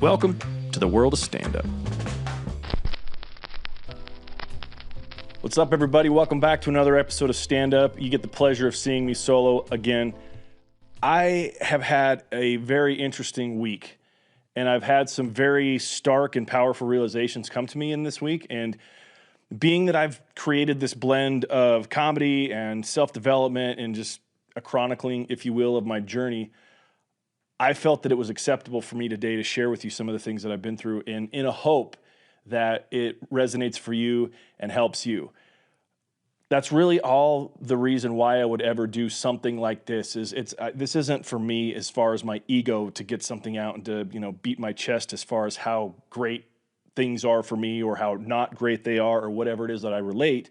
Welcome to the world of stand-up. What's up, everybody? Welcome back to another episode of Stand Up. You get the pleasure of seeing me solo again. I have had a very interesting week, and I've had some very stark and powerful realizations come to me in this week. And being that I've created this blend of comedy and self-development and just a chronicling, if you will, of my journey, I felt that it was acceptable for me today to share with you some of the things that I've been through in a hope that it resonates for you and helps you. That's really all the reason why I would ever do something like this. This isn't for me as far as my ego to get something out and to beat my chest as far as how great things are for me or how not great they are or whatever it is that I relate.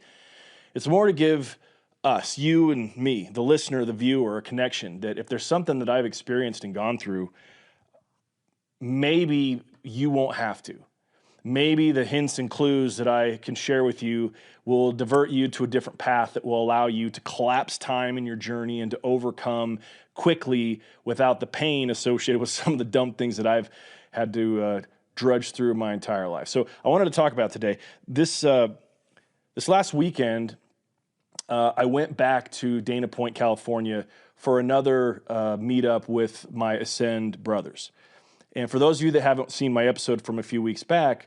It's more to give us, you and me, the listener, the viewer, a connection that if there's something that I've experienced and gone through, maybe you won't have to. Maybe the hints and clues that I can share with you will divert you to a different path that will allow you to collapse time in your journey and to overcome quickly without the pain associated with some of the dumb things that I've had to drudge through my entire life. So I wanted to talk about today. This last weekend, I went back to Dana Point, California for another meetup with my Ascend brothers. And for those of you that haven't seen my episode from a few weeks back,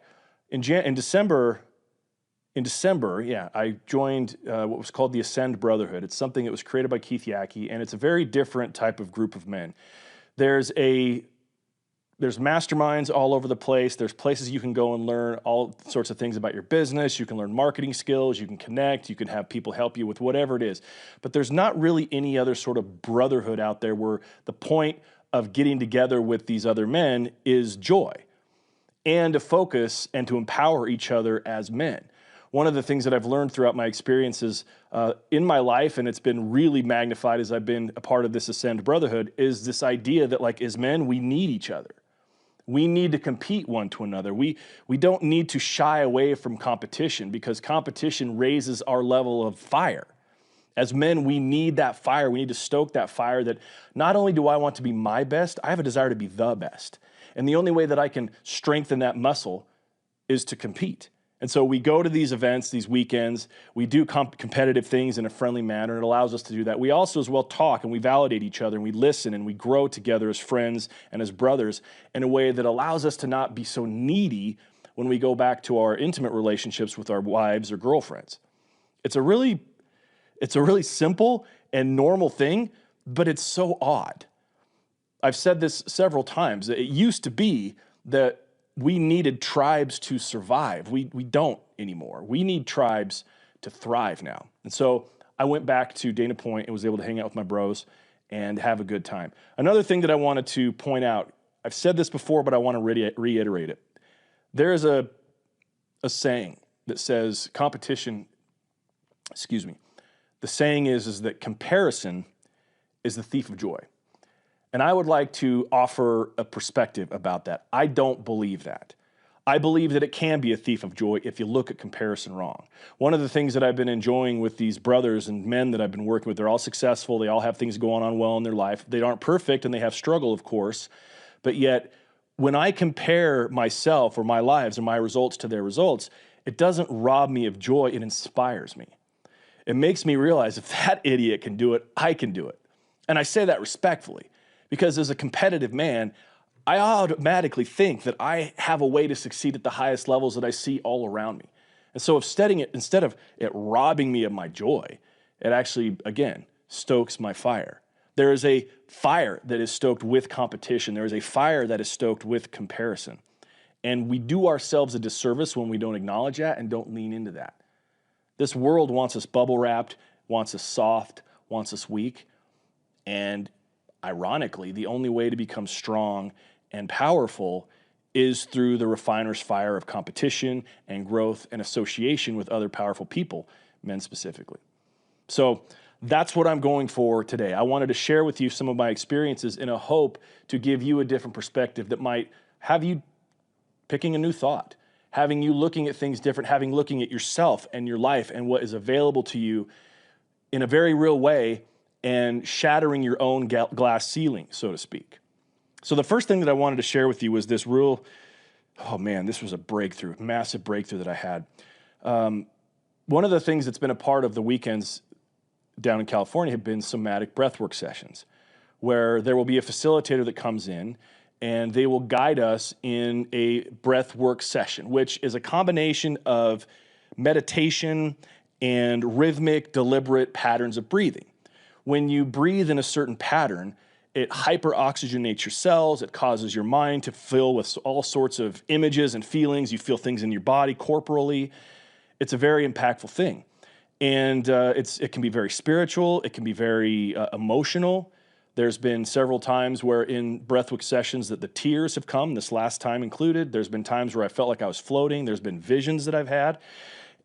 in December, I joined what was called the Ascend Brotherhood. It's something that was created by Keith Yackey, and it's a very different type of group of men. There's masterminds all over the place. There's places you can go and learn all sorts of things about your business. You can learn marketing skills. You can connect. You can have people help you with whatever it is. But there's not really any other sort of brotherhood out there where the point of getting together with these other men is joy and to focus and to empower each other as men. One of the things that I've learned throughout my experiences in my life, and it's been really magnified as I've been a part of this Ascend Brotherhood, is this idea that, like, as men, we need each other. We need to compete one to another. We don't need to shy away from competition because competition raises our level of fire. As men, we need that fire. We need to stoke that fire that not only do I want to be my best, I have a desire to be the best. And the only way that I can strengthen that muscle is to compete. And so we go to these events, these weekends, we do competitive things in a friendly manner, and it allows us to do that. We also as well talk and we validate each other and we listen and we grow together as friends and as brothers in a way that allows us to not be so needy when we go back to our intimate relationships with our wives or girlfriends. It's a really simple and normal thing, but it's so odd. I've said this several times. It used to be that we needed tribes to survive. We don't anymore. We need tribes to thrive now. And so I went back to Dana Point and was able to hang out with my bros and have a good time. Another thing that I wanted to point out, I've said this before, but I want to reiterate it. There is a saying that says the saying is that comparison is the thief of joy. And I would like to offer a perspective about that. I don't believe that. I believe that it can be a thief of joy if you look at comparison wrong. One of the things that I've been enjoying with these brothers and men that I've been working with, they're all successful. They all have things going on well in their life. They aren't perfect and they have struggle, of course. But yet, when I compare myself or my lives or my results to their results, it doesn't rob me of joy. It inspires me. It makes me realize if that idiot can do it, I can do it. And I say that respectfully. Because as a competitive man, I automatically think that I have a way to succeed at the highest levels that I see all around me. And so instead of it robbing me of my joy, it actually, again, stokes my fire. There is a fire that is stoked with competition. There is a fire that is stoked with comparison. And we do ourselves a disservice when we don't acknowledge that and don't lean into that. This world wants us bubble wrapped, wants us soft, wants us weak. And ironically, the only way to become strong and powerful is through the refiner's fire of competition and growth and association with other powerful people, men specifically. So that's what I'm going for today. I wanted to share with you some of my experiences in a hope to give you a different perspective that might have you picking a new thought, having you looking at things different, looking at yourself and your life and what is available to you in a very real way and shattering your own glass ceiling, so to speak. So the first thing that I wanted to share with you was this real, oh man, this was a breakthrough, massive breakthrough that I had. One of the things that's been a part of the weekends down in California have been somatic breathwork sessions, where there will be a facilitator that comes in and they will guide us in a breathwork session, which is a combination of meditation and rhythmic, deliberate patterns of breathing. When you breathe in a certain pattern, it hyperoxygenates your cells. It causes your mind to fill with all sorts of images and feelings. You feel things in your body corporally. It's a very impactful thing. And it can be very spiritual. It can be very emotional. There's been several times where in breathwork sessions that the tears have come, this last time included. There's been times where I felt like I was floating. There's been visions that I've had.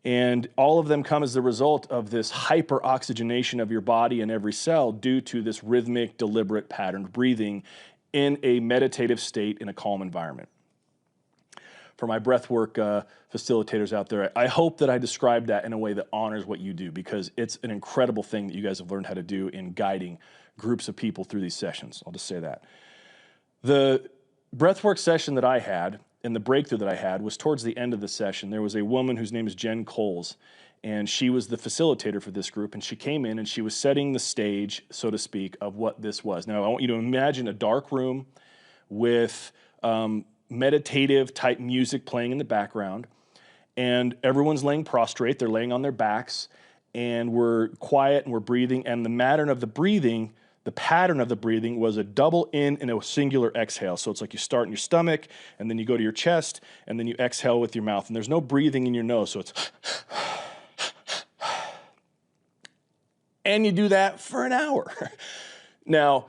And all of them come as the result of this hyperoxygenation of your body and every cell due to this rhythmic, deliberate, patterned breathing in a meditative state in a calm environment. For my breathwork facilitators out there, I hope that I described that in a way that honors what you do, because it's an incredible thing that you guys have learned how to do in guiding groups of people through these sessions. I'll just say that. The breathwork session that I had and the breakthrough that I had was towards the end of the session. There was a woman whose name is Jen Coles, and she was the facilitator for this group, and she came in and she was setting the stage, so to speak, of what this was. Now, I want you to imagine a dark room with meditative type music playing in the background, and everyone's laying prostrate. They're laying on their backs, and we're quiet and we're breathing, and the pattern of the breathing was a double in and a singular exhale. So it's like you start in your stomach, and then you go to your chest, and then you exhale with your mouth. And there's no breathing in your nose, so it's and you do that for an hour. Now,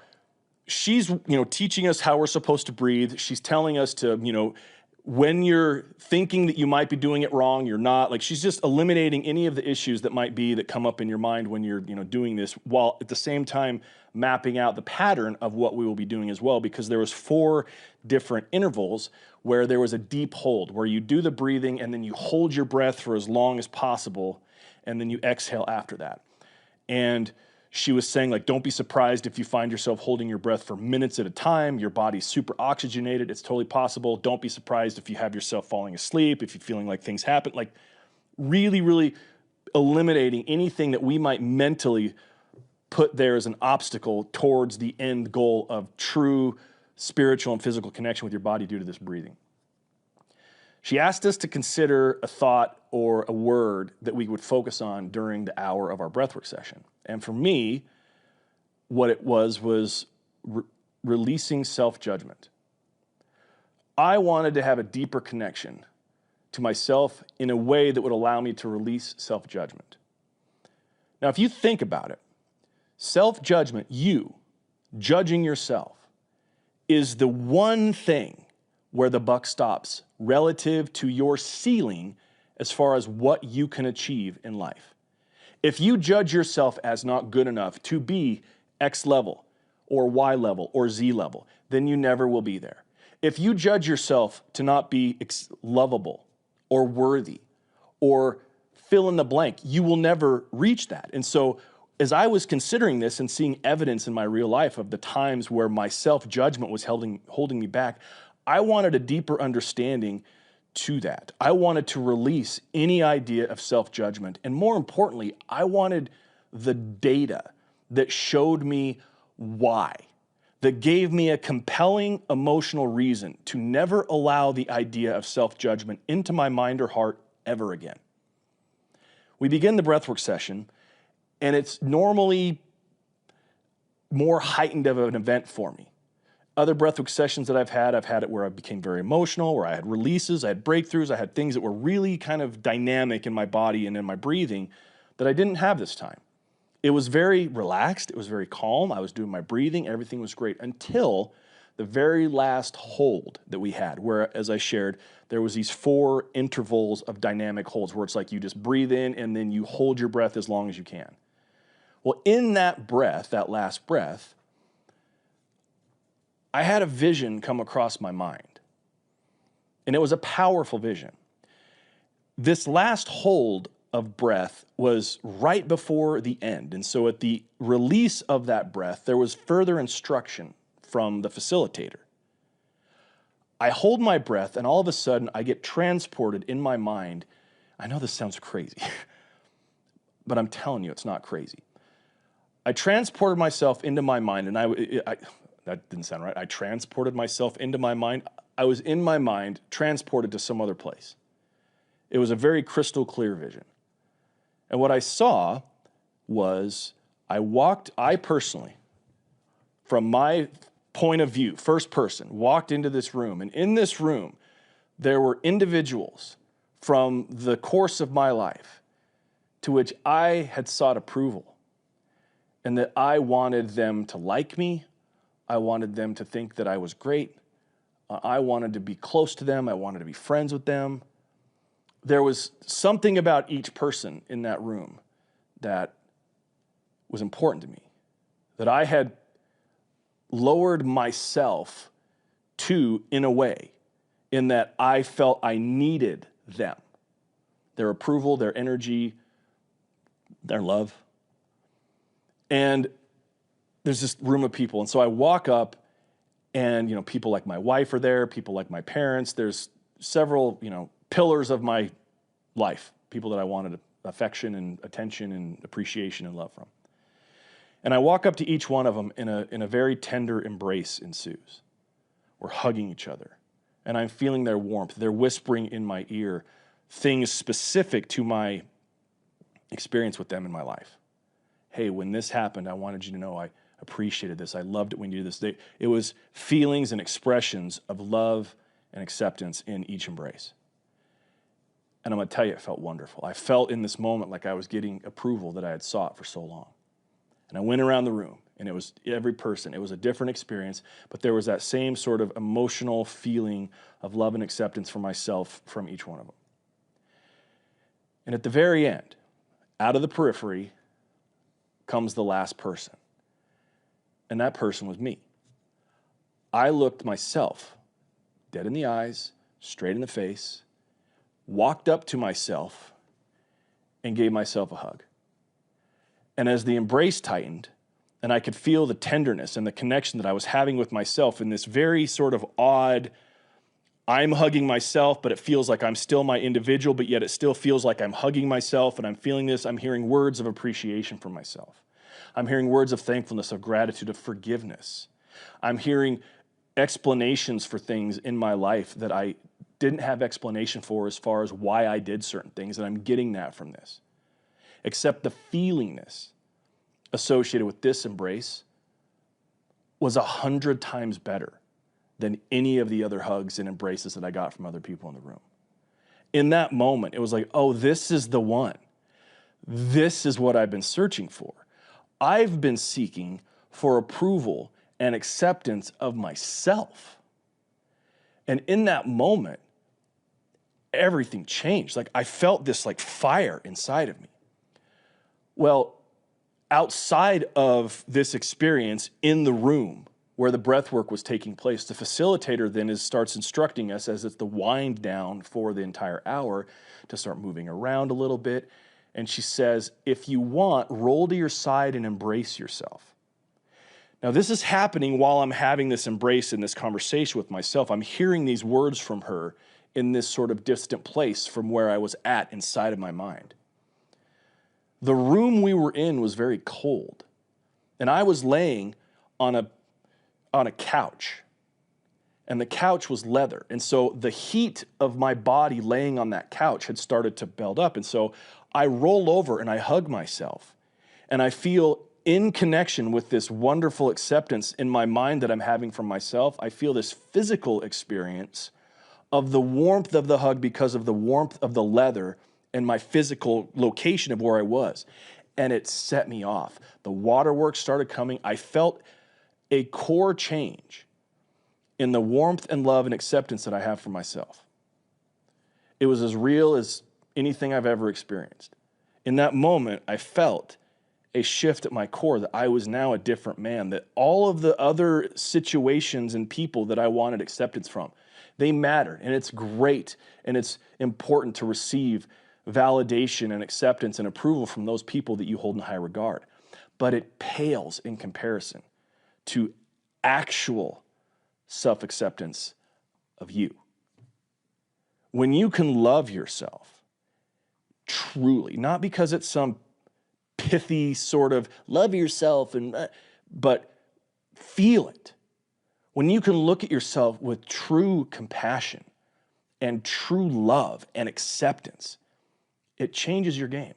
she's teaching us how we're supposed to breathe. She's telling us to when you're thinking that you might be doing it wrong, you're not. Like, she's just eliminating any of the issues that come up in your mind when you're doing this, while at the same time mapping out the pattern of what we will be doing as well, because there was 4 different intervals where there was a deep hold, where you do the breathing and then you hold your breath for as long as possible, and then you exhale after that. And she was saying, like, don't be surprised if you find yourself holding your breath for minutes at a time. Your body's super oxygenated. It's totally possible. Don't be surprised if you have yourself falling asleep, if you're feeling like things happen. Like, really, really eliminating anything that we might mentally put there as an obstacle towards the end goal of true spiritual and physical connection with your body due to this breathing. She asked us to consider a thought or a word that we would focus on during the hour of our breathwork session. And for me, what it was releasing self-judgment. I wanted to have a deeper connection to myself in a way that would allow me to release self-judgment. Now, if you think about it, self-judgment, you judging yourself, is the one thing where the buck stops relative to your ceiling as far as what you can achieve in life. If you judge yourself as not good enough to be X level or Y level or Z level, then you never will be there. If you judge yourself to not be lovable or worthy or fill in the blank, you will never reach that. And so as I was considering this and seeing evidence in my real life of the times where my self-judgment was holding me back, I wanted a deeper understanding to that. I wanted to release any idea of self-judgment. And more importantly, I wanted the data that showed me why, that gave me a compelling emotional reason to never allow the idea of self-judgment into my mind or heart ever again. We begin the breathwork session, and it's normally more heightened of an event for me. Other breathwork sessions that I've had it where I became very emotional, where I had releases, I had breakthroughs, I had things that were really kind of dynamic in my body and in my breathing that I didn't have this time. It was very relaxed, it was very calm, I was doing my breathing, everything was great until the very last hold that we had, where, as I shared, there was these 4 intervals of dynamic holds where it's like you just breathe in and then you hold your breath as long as you can. Well, in that breath, that last breath, I had a vision come across my mind, and it was a powerful vision. This last hold of breath was right before the end, and so at the release of that breath, there was further instruction from the facilitator. I hold my breath, and all of a sudden I get transported in my mind. I know this sounds crazy, but I'm telling you, it's not crazy. I transported myself into my mind, and that didn't sound right. I transported myself into my mind. I was in my mind, transported to some other place. It was a very crystal clear vision. And what I saw was I personally, from my point of view, first person, walked into this room. And in this room, there were individuals from the course of my life to which I had sought approval, and that I wanted them to like me. I wanted them to think that I was great. I wanted to be close to them. I wanted to be friends with them. There was something about each person in that room that was important to me, that I had lowered myself to in a way, in that I felt I needed them, their approval, their energy, their love. And there's this room of people. And so I walk up, and, people like my wife are there, people like my parents. There's several, pillars of my life, people that I wanted affection and attention and appreciation and love from. And I walk up to each one of them, in a very tender embrace ensues. We're hugging each other, and I'm feeling their warmth. They're whispering in my ear things specific to my experience with them in my life. Hey, when this happened, I wanted you to know I appreciated this. I loved it when you did this. It was feelings and expressions of love and acceptance in each embrace. And I'm going to tell you, it felt wonderful. I felt in this moment like I was getting approval that I had sought for so long. And I went around the room, and it was every person. It was a different experience, but there was that same sort of emotional feeling of love and acceptance for myself from each one of them. And at the very end, out of the periphery, comes the last person. And that person was me. I looked myself dead in the eyes, straight in the face, walked up to myself, and gave myself a hug. And as the embrace tightened, and I could feel the tenderness and the connection that I was having with myself in this very sort of odd, I'm hugging myself, but it feels like I'm still my individual, but yet it still feels like I'm hugging myself, and I'm feeling this. I'm hearing words of appreciation from myself. I'm hearing words of thankfulness, of gratitude, of forgiveness. I'm hearing explanations for things in my life that I didn't have explanation for, as far as why I did certain things, and I'm getting that from this. Except the feelingness associated with this embrace was 100 times better than any of the other hugs and embraces that I got from other people in the room. In that moment, it was like, oh, this is the one. This is what I've been searching for. I've been seeking for approval and acceptance of myself. And in that moment, everything changed. Like, I felt this like fire inside of me. Well, outside of this experience in the room where the breath work was taking place, the facilitator then starts instructing us, as it's the wind down for the entire hour, to start moving around a little bit. And she says, if you want, roll to your side and embrace yourself. Now, this is happening while I'm having this embrace in this conversation with myself. I'm hearing these words from her in this sort of distant place from where I was at inside of my mind. The room we were in was very cold, and I was laying on a couch, and the couch was leather. And so the heat of my body laying on that couch had started to build up. And so I roll over and I hug myself, and I feel in connection with this wonderful acceptance in my mind that I'm having from myself. I feel this physical experience of the warmth of the hug because of the warmth of the leather and my physical location of where I was. And it set me off. The waterworks started coming. I felt a core change in the warmth and love and acceptance that I have for myself. It was as real as anything I've ever experienced. In that moment, I felt a shift at my core, that I was now a different man, that all of the other situations and people that I wanted acceptance from, they matter, and it's great, and it's important to receive validation and acceptance and approval from those people that you hold in high regard. But it pales in comparison to actual self-acceptance of you. When you can love yourself truly, not because it's some pithy sort of love yourself, but feel it. When you can look at yourself with true compassion and true love and acceptance, it changes your game.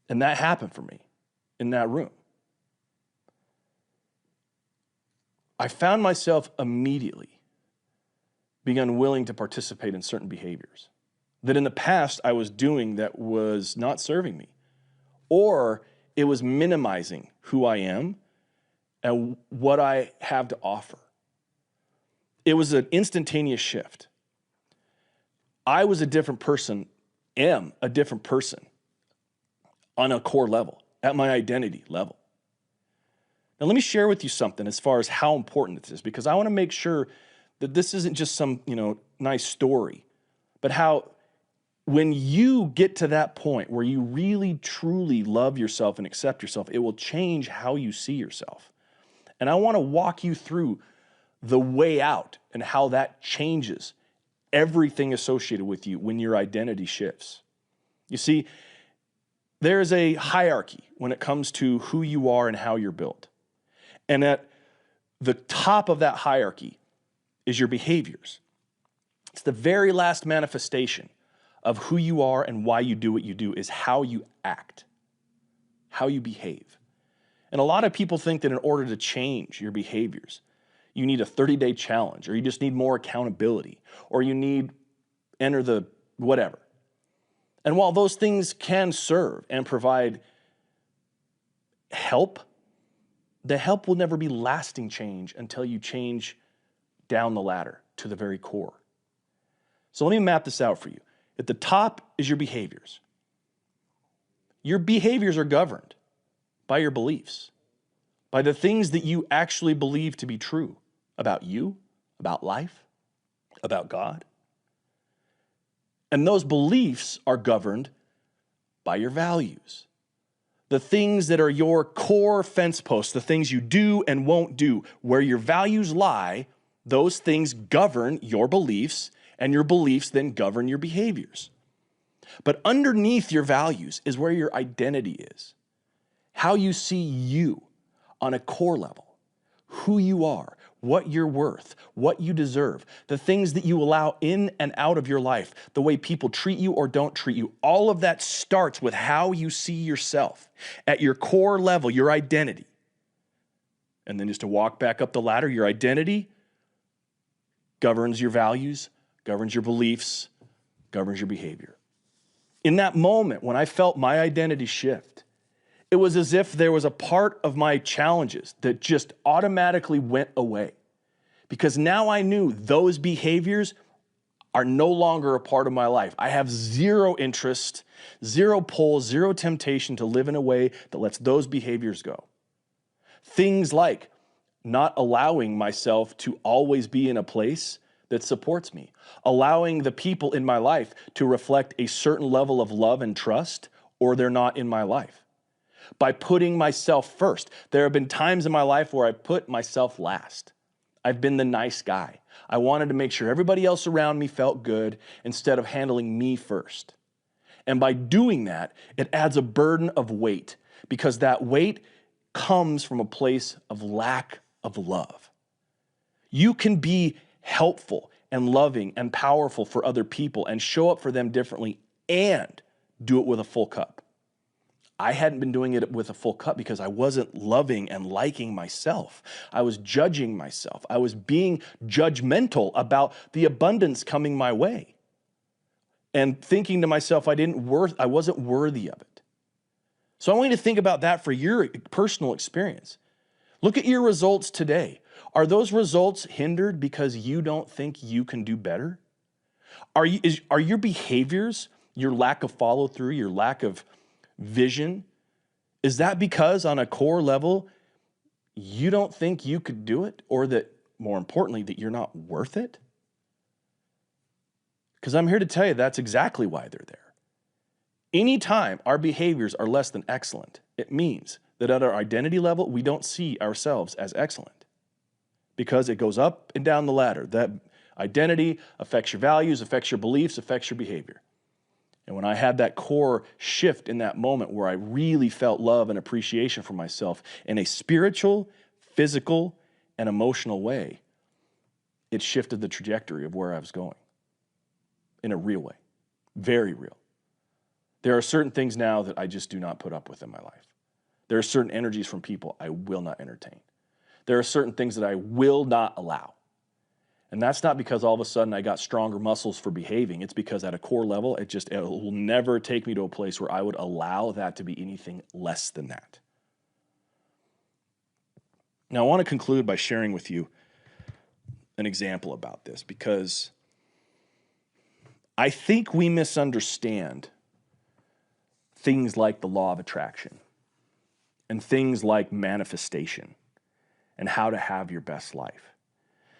And that happened for me in that room. I found myself immediately being unwilling to participate in certain behaviors that in the past I was doing that was not serving me, or it was minimizing who I am and what I have to offer. It was an instantaneous shift. I was a different person, am a different person on a core level, at my identity level. Now, let me share with you something as far as how important this is, because I want to make sure that this isn't just some, nice story, but how when you get to that point where you really, truly love yourself and accept yourself, it will change how you see yourself. And I want to walk you through the way out and how that changes everything associated with you when your identity shifts. You see, there's a hierarchy when it comes to who you are and how you're built. And at the top of that hierarchy is your behaviors. It's the very last manifestation of who you are and why you do what you do is how you act, how you behave. And a lot of people think that in order to change your behaviors, you need a 30-day challenge, or you just need more accountability, or you need enter the whatever. And while those things can serve and provide help, the help will never be lasting change until you change down the ladder to the very core. So let me map this out for you. At the top is your behaviors. Your behaviors are governed by your beliefs, by the things that you actually believe to be true about you, about life, about God. And those beliefs are governed by your values. The things that are your core fence posts, the things you do and won't do, where your values lie, those things govern your beliefs, and your beliefs then govern your behaviors. But underneath your values is where your identity is. How you see you on a core level, who you are, what you're worth, what you deserve, the things that you allow in and out of your life, the way people treat you or don't treat you. All of that starts with how you see yourself at your core level, your identity. And then just to walk back up the ladder, your identity governs your values, governs your beliefs, governs your behavior. In that moment, when I felt my identity shift, it was as if there was a part of my challenges that just automatically went away, because now I knew those behaviors are no longer a part of my life. I have zero interest, zero pull, zero temptation to live in a way that lets those behaviors go. Things like not allowing myself to always be in a place that supports me, allowing the people in my life to reflect a certain level of love and trust, or they're not in my life. By putting myself first. There have been times in my life where I put myself last. I've been the nice guy. I wanted to make sure everybody else around me felt good instead of handling me first. And by doing that, it adds a burden of weight, because that weight comes from a place of lack of love. You can be helpful and loving and powerful for other people and show up for them differently and do it with a full cup. I hadn't been doing it with a full cup because I wasn't loving and liking myself. I was judging myself. I was being judgmental about the abundance coming my way and thinking to myself I wasn't worthy of it. So I want you to think about that for your personal experience. Look at your results today. Are those results hindered because you don't think you can do better? Are your behaviors, your lack of follow through, your lack of vision, is that because on a core level you don't think you could do it, or that, more importantly, that you're not worth it? Because I'm here to tell you that's exactly why they're there. Anytime our behaviors are less than excellent, it means that at our identity level we don't see ourselves as excellent. because it goes up and down the ladder. That identity affects your values, affects your beliefs, affects your behavior. And when I had that core shift in that moment where I really felt love and appreciation for myself in a spiritual, physical, and emotional way, it shifted the trajectory of where I was going in a real way, very real. There are certain things now that I just do not put up with in my life. There are certain energies from people I will not entertain. There are certain things that I will not allow. And that's not because all of a sudden I got stronger muscles for behaving. It's because at a core level, it will never take me to a place where I would allow that to be anything less than that. Now, I want to conclude by sharing with you an example about this, because I think we misunderstand things like the law of attraction and things like manifestation and how to have your best life,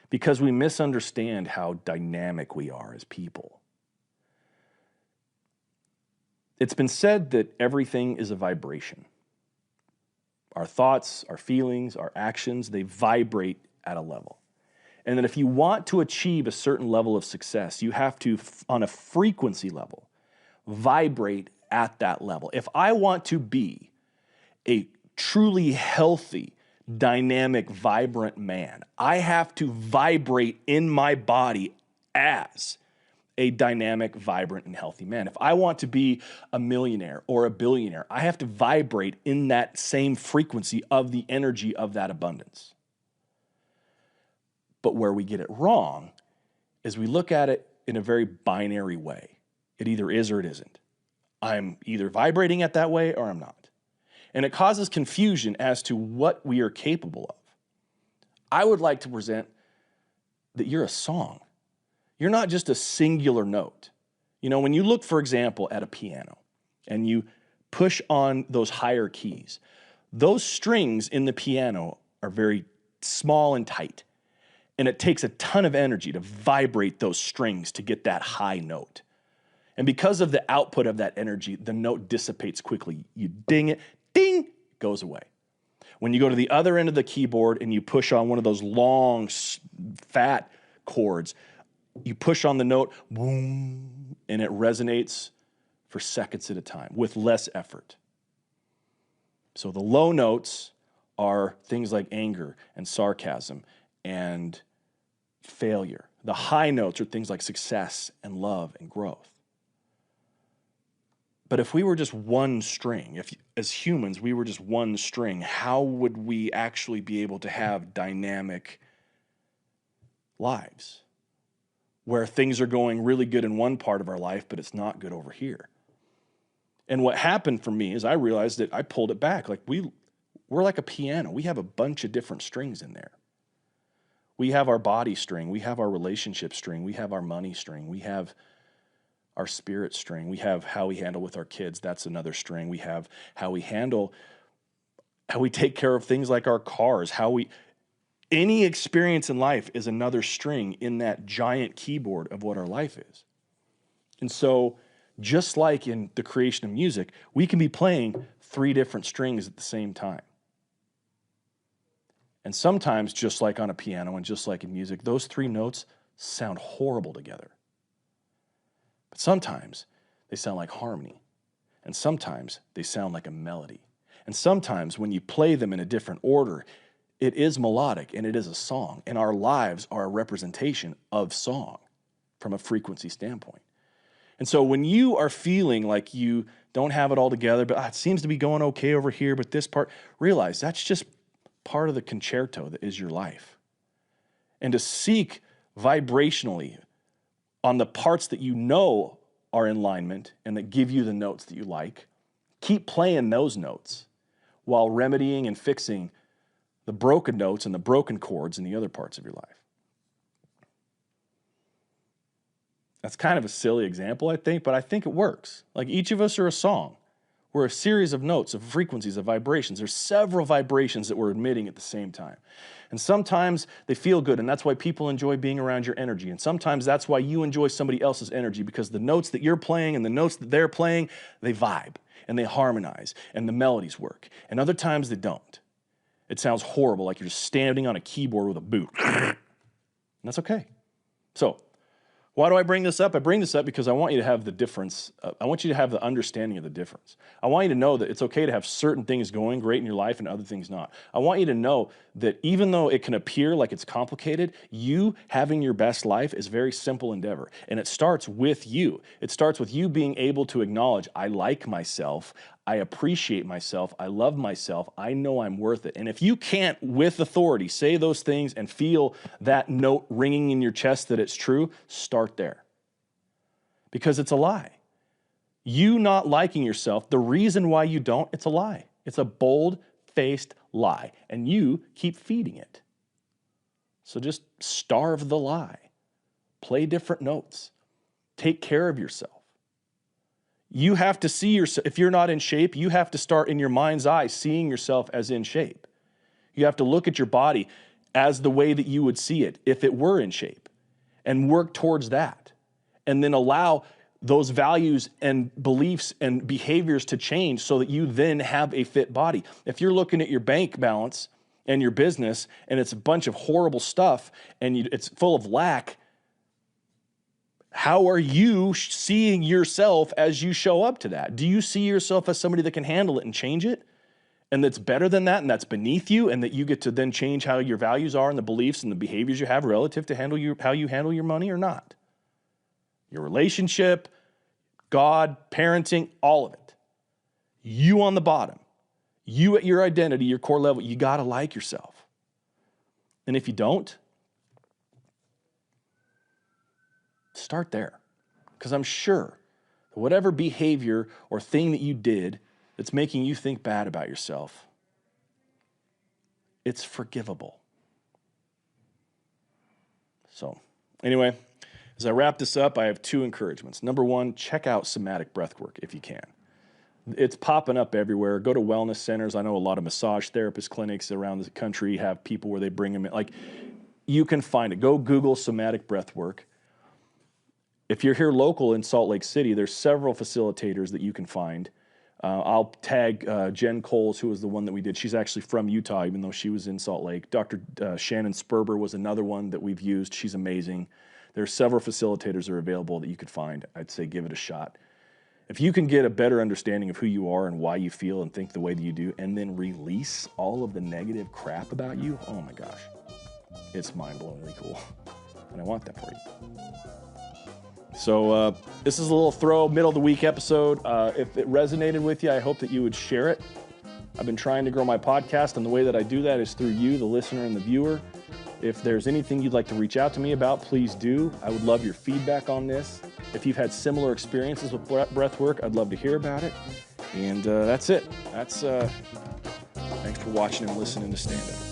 because we misunderstand how dynamic we are as people. It's been said that everything is a vibration. Our thoughts, our feelings, our actions, they vibrate at a level. And that if you want to achieve a certain level of success, you have to, on a frequency level, vibrate at that level. If I want to be a truly healthy, dynamic, vibrant man, I have to vibrate in my body as a dynamic, vibrant, and healthy man. If I want to be a millionaire or a billionaire, I have to vibrate in that same frequency of the energy of that abundance. But where we get it wrong is we look at it in a very binary way. It either is or it isn't. I'm either vibrating at that way or I'm not. And it causes confusion as to what we are capable of. I would like to present that you're a song. You're not just a singular note. You know, when you look, for example, at a piano and you push on those higher keys, those strings in the piano are very small and tight. And it takes a ton of energy to vibrate those strings to get that high note. And because of the output of that energy, the note dissipates quickly. You ding it, ding, it goes away. When you go to the other end of the keyboard and you push on one of those long, fat chords, you push on the note, boom, and it resonates for seconds at a time with less effort. So the low notes are things like anger and sarcasm and failure. The high notes are things like success and love and growth. But if we were just one string, if as humans we were just one string, how would we actually be able to have dynamic lives where things are going really good in one part of our life, but it's not good over here? And what happened for me is I realized that I pulled it back. Like we're like a piano. We have a bunch of different strings in there. We have our body string. We have our relationship string. We have our money string. We have our spirit string. We have how we handle with our kids. That's another string. We have how we take care of things like our cars, any experience in life is another string in that giant keyboard of what our life is. And so just like in the creation of music, we can be playing 3 different strings at the same time. And sometimes, just like on a piano and just like in music, those 3 notes sound horrible together. But sometimes they sound like harmony. And sometimes they sound like a melody. And sometimes when you play them in a different order, it is melodic and it is a song. And our lives are a representation of song from a frequency standpoint. And so when you are feeling like you don't have it all together, but it seems to be going okay over here, but this part, realize that's just part of the concerto that is your life. And to seek vibrationally on the parts that you know are in alignment and that give you the notes that you like, keep playing those notes while remedying and fixing the broken notes and the broken chords in the other parts of your life. That's kind of a silly example, I think, but I think it works. Like each of us are a song. We're a series of notes, of frequencies, of vibrations. There's several vibrations that we're emitting at the same time. And sometimes they feel good, and that's why people enjoy being around your energy. And sometimes that's why you enjoy somebody else's energy, because the notes that you're playing and the notes that they're playing, they vibe, and they harmonize, and the melodies work. And other times they don't. It sounds horrible, like you're just standing on a keyboard with a boot. And that's okay. So why do I bring this up? I bring this up because I want you to have the difference. I want you to have the understanding of the difference. I want you to know that it's okay to have certain things going great in your life and other things not. I want you to know that even though it can appear like it's complicated, you having your best life is a very simple endeavor. And it starts with you. It starts with you being able to acknowledge, I like myself, I appreciate myself, I love myself, I know I'm worth it. And if you can't, with authority, say those things and feel that note ringing in your chest that it's true, start there. Because it's a lie. You not liking yourself, the reason why you don't, it's a lie. It's a bold-faced lie, and you keep feeding it. So just starve the lie. Play different notes. Take care of yourself. You have to see yourself, if you're not in shape, you have to start in your mind's eye seeing yourself as in shape. You have to look at your body as the way that you would see it if it were in shape and work towards that. And then allow those values and beliefs and behaviors to change so that you then have a fit body. If you're looking at your bank balance and your business and it's a bunch of horrible stuff and it's full of lack, how are you seeing yourself as you show up to that? Do you see yourself as somebody that can handle it and change it? And that's better than that, and that's beneath you, and that you get to then change how your values are and the beliefs and the behaviors you have relative to how you handle your money or not? Your relationship, God, parenting, all of it. You on the bottom. You at your identity, your core level, you got to like yourself. And if you don't, start there, because I'm sure that whatever behavior or thing that you did that's making you think bad about yourself, it's forgivable. So anyway, as I wrap this up, I have two encouragements. Number one, check out somatic breathwork if you can. It's popping up everywhere. Go to wellness centers. I know a lot of massage therapist clinics around the country have people where they bring them in. Like, you can find it. Go Google somatic breathwork. If you're here local in Salt Lake City, there's several facilitators that you can find. I'll tag Jen Coles, who was the one that we did. She's actually from Utah, even though she was in Salt Lake. Dr. Shannon Sperber was another one that we've used. She's amazing. There's several facilitators that are available that you could find. I'd say give it a shot. If you can get a better understanding of who you are and why you feel and think the way that you do, and then release all of the negative crap about you, oh my gosh, it's mind-blowingly cool. And I want that for you. So this is a little middle of the week episode. If it resonated with you, I hope that you would share it. I've been trying to grow my podcast, and the way that I do that is through you, the listener and the viewer. If there's anything you'd like to reach out to me about, please do. I would love your feedback on this. If you've had similar experiences with breath work, I'd love to hear about it. And that's it. Thanks for watching and listening to Stand Up.